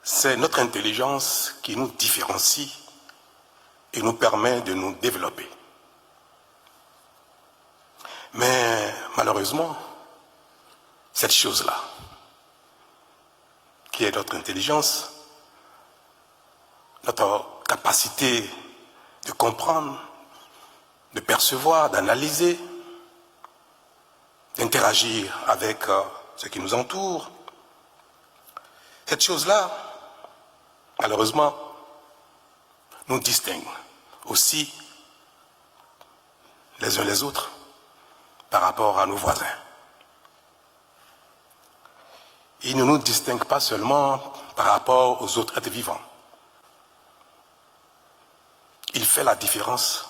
C'est notre intelligence qui nous différencie et nous permet de nous développer. Mais malheureusement, cette chose-là, qui est notre intelligence, notre capacité de comprendre, de percevoir, d'analyser, d'interagir avec ce qui nous entoure, cette chose-là, malheureusement, nous distingue aussi les uns les autres par rapport à nos voisins. Il ne nous distingue pas seulement par rapport aux autres êtres vivants. Il fait la différence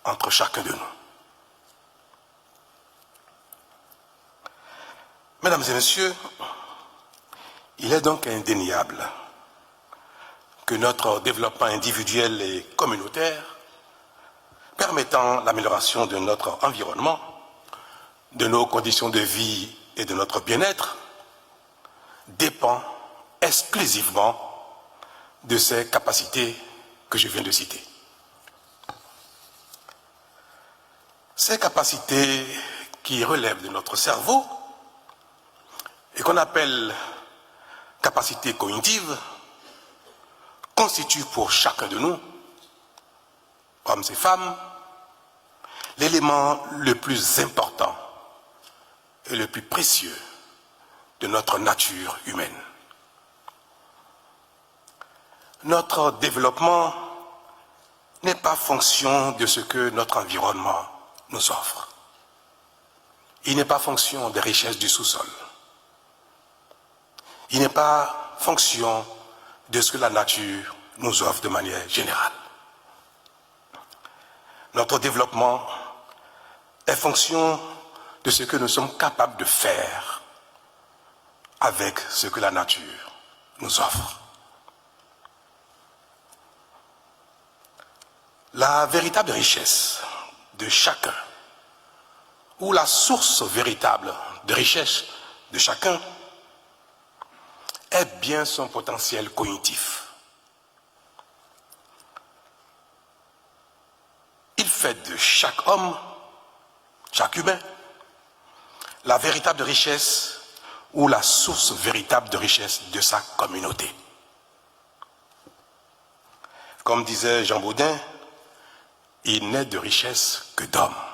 entre chacun de nous. Mesdames et messieurs, il est donc indéniable que notre développement individuel et communautaire, permettant l'amélioration de notre environnement, de nos conditions de vie et de notre bien-être, dépend exclusivement de ces capacités que je viens de citer. Ces capacités qui relèvent de notre cerveau et qu'on appelle capacités cognitives constituent pour chacun de nous, hommes et femmes, l'élément le plus important et le plus précieux de notre nature humaine. Notre développement n'est pas fonction de ce que notre environnement nous offre. Il n'est pas fonction des richesses du sous-sol. Il n'est pas fonction de ce que la nature nous offre de manière générale. Notre développement est fonction de ce que nous sommes capables de faire avec ce que la nature nous offre. La véritable richesse de chacun, ou la source véritable de richesse de chacun, est bien son potentiel cognitif. Il fait de chaque homme, chaque humain, la véritable richesse ou la source véritable de richesse de sa communauté. Comme disait Jean Baudin, il n'est de richesse que d'hommes.